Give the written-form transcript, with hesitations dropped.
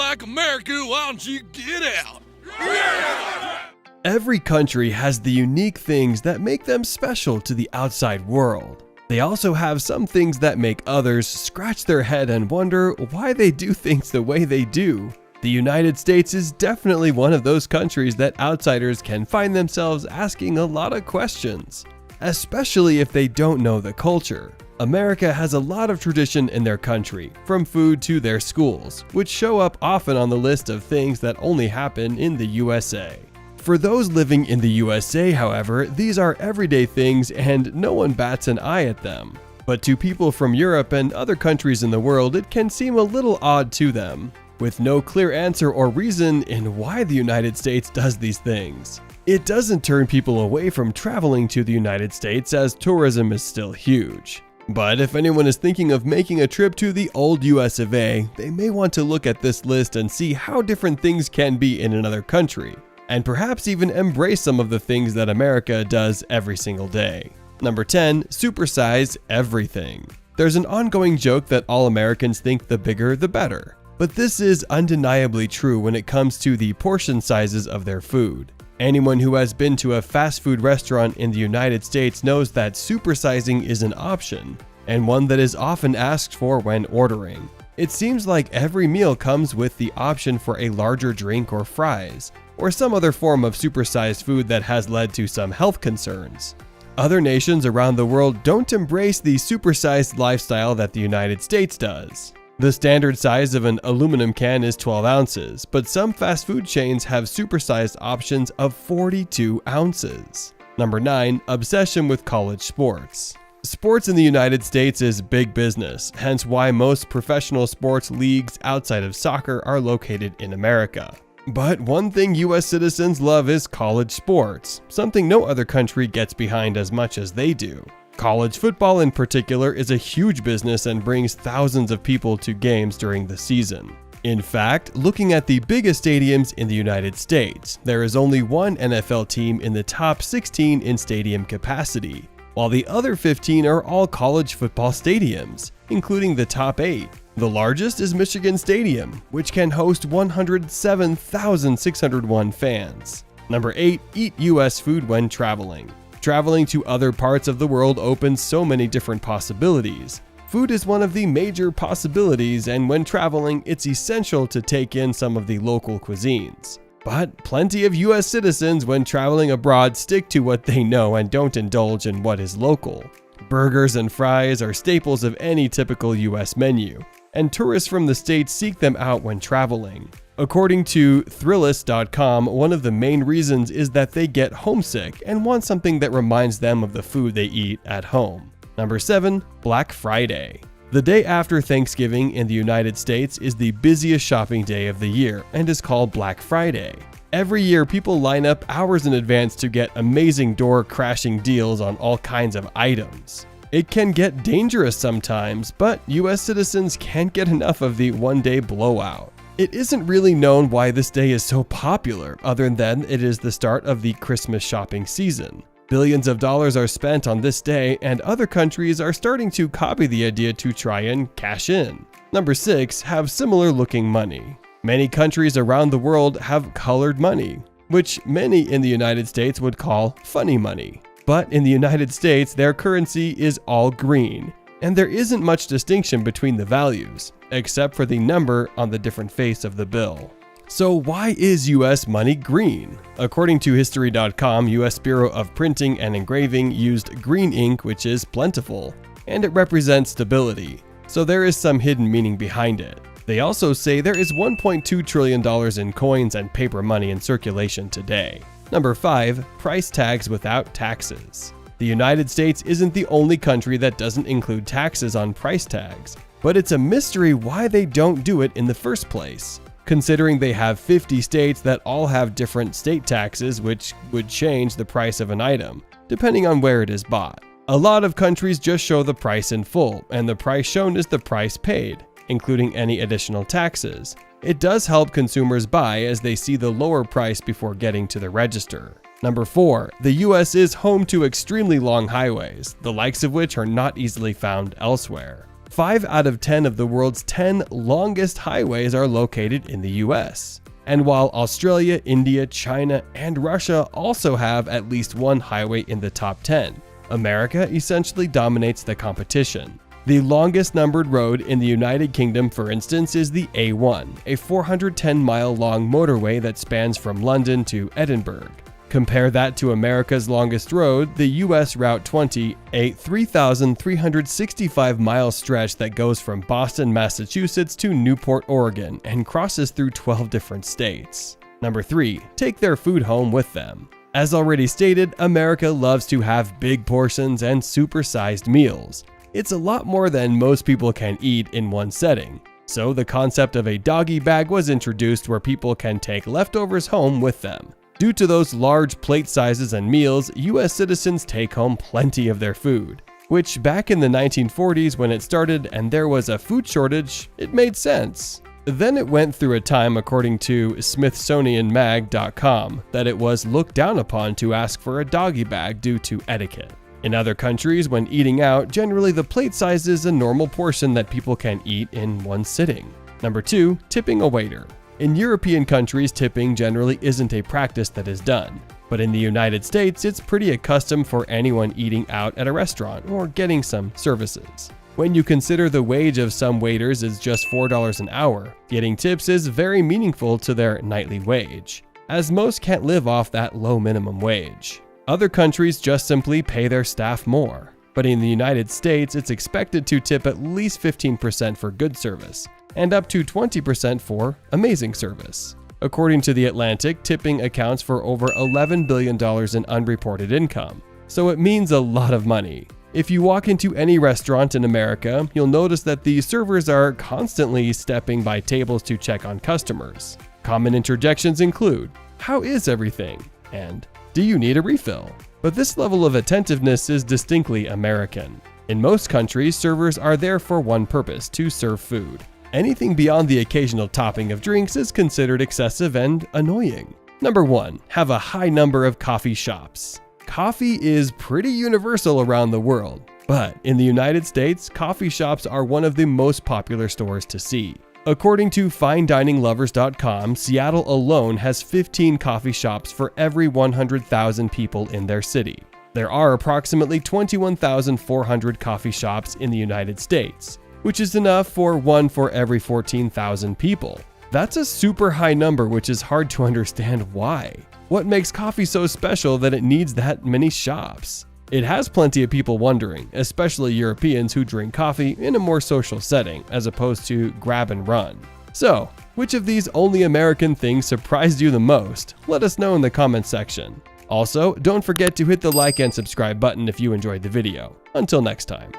like America, why don't you get out? Every country has the unique things that make them special to the outside world. They also have some things that make others scratch their head and wonder why they do things the way they do. The United States is definitely one of those countries that outsiders can find themselves asking a lot of questions, especially if they don't know the culture. America has a lot of tradition in their country, from food to their schools, which show up often on the list of things that only happen in the USA. For those living in the USA, however, these are everyday things and no one bats an eye at them. But to people from Europe and other countries in the world, it can seem a little odd to them, with no clear answer or reason in why the United States does these things. It doesn't turn people away from traveling to the United States, as tourism is still huge. But if anyone is thinking of making a trip to the old US of A, they may want to look at this list and see how different things can be in another country, and perhaps even embrace some of the things that America does every single day. Number 10. Supersize everything. There's an ongoing joke that all Americans think the bigger the better, but this is undeniably true when it comes to the portion sizes of their food. Anyone who has been to a fast food restaurant in the United States knows that supersizing is an option, and one that is often asked for when ordering. It seems like every meal comes with the option for a larger drink or fries, or some other form of supersized food that has led to some health concerns. Other nations around the world don't embrace the supersized lifestyle that the United States does. The standard size of an aluminum can is 12 ounces, but some fast food chains have supersized options of 42 ounces. Number 9. Obsession with college sports. Sports in the United States is big business, hence why most professional sports leagues outside of soccer are located in America. But one thing US citizens love is college sports, something no other country gets behind as much as they do. College football in particular is a huge business and brings thousands of people to games during the season. In fact, looking at the biggest stadiums in the United States, there is only one NFL team in the top 16 in stadium capacity, while the other 15 are all college football stadiums, including the top 8. The largest is Michigan Stadium, which can host 107,601 fans. Number 8. Eat US food when traveling. Traveling to other parts of the world opens so many different possibilities. Food is one of the major possibilities, and when traveling, it's essential to take in some of the local cuisines. But plenty of US citizens when traveling abroad stick to what they know and don't indulge in what is local. Burgers and fries are staples of any typical US menu, and tourists from the States seek them out when traveling. According to Thrillist.com, one of the main reasons is that they get homesick and want something that reminds them of the food they eat at home. Number 7. Black Friday. The day after Thanksgiving in the United States is the busiest shopping day of the year and is called Black Friday. Every year, people line up hours in advance to get amazing door-crashing deals on all kinds of items. It can get dangerous sometimes, but US citizens can't get enough of the one-day blowout. It isn't really known why this day is so popular, other than it is the start of the Christmas shopping season. Billions of dollars are spent on this day, and other countries are starting to copy the idea to try and cash in. Number 6. Have similar looking money. Many countries around the world have colored money, which many in the United States would call funny money. But in the United States, their currency is all green, and there isn't much distinction between the values, except for the number on the different face of the bill. So why is US money green? According to History.com, US Bureau of Printing and Engraving used green ink, which is plentiful, and it represents stability, so there is some hidden meaning behind it. They also say there is $1.2 trillion in coins and paper money in circulation today. Number 5. Price tags without taxes. The United States isn't the only country that doesn't include taxes on price tags, but it's a mystery why they don't do it in the first place, considering they have 50 states that all have different state taxes which would change the price of an item, depending on where it is bought. A lot of countries just show the price in full, and the price shown is the price paid, including any additional taxes. It does help consumers buy as they see the lower price before getting to the register. Number 4. The US is home to extremely long highways, the likes of which are not easily found elsewhere. 5 out of 10 of the world's 10 longest highways are located in the US. And while Australia, India, China, and Russia also have at least one highway in the top 10, America essentially dominates the competition. The longest numbered road in the United Kingdom, for instance, is the A1, a 410-mile-long motorway that spans from London to Edinburgh. Compare that to America's longest road, the US Route 20, a 3,365-mile stretch that goes from Boston, Massachusetts to Newport, Oregon, and crosses through 12 different states. Number 3. Take their food home with them. As already stated, America loves to have big portions and supersized meals. It's a lot more than most people can eat in one setting. So the concept of a doggy bag was introduced where people can take leftovers home with them. Due to those large plate sizes and meals, US citizens take home plenty of their food. Which back in the 1940s when it started and there was a food shortage, it made sense. Then it went through a time, according to SmithsonianMag.com, that it was looked down upon to ask for a doggy bag due to etiquette. In other countries, when eating out, generally the plate size is a normal portion that people can eat in one sitting. Number 2. Tipping a waiter. In European countries, tipping generally isn't a practice that is done. But in the United States, it's pretty accustomed for anyone eating out at a restaurant or getting some services. When you consider the wage of some waiters is just $4 an hour, getting tips is very meaningful to their nightly wage, as most can't live off that low minimum wage. Other countries just simply pay their staff more, but in the United States, it's expected to tip at least 15% for good service, and up to 20% for amazing service. According to The Atlantic, tipping accounts for over $11 billion in unreported income, so it means a lot of money. If you walk into any restaurant in America, you'll notice that the servers are constantly stepping by tables to check on customers. Common interjections include, "How is everything?" and "Do you need a refill?" But this level of attentiveness is distinctly American. In most countries, servers are there for one purpose: to serve food. Anything beyond the occasional topping of drinks is considered excessive and annoying. Number 1. Have a high number of coffee shops. Coffee is pretty universal around the world, but in the United States, coffee shops are one of the most popular stores to see. According to FineDiningLovers.com, Seattle alone has 15 coffee shops for every 100,000 people in their city. There are approximately 21,400 coffee shops in the United States, which is enough for one for every 14,000 people. That's a super high number, which is hard to understand why. What makes coffee so special that it needs that many shops? It has plenty of people wondering, especially Europeans who drink coffee in a more social setting as opposed to grab and run. So, which of these only American things surprised you the most? Let us know in the comments section. Also, don't forget to hit the like and subscribe button if you enjoyed the video. Until next time.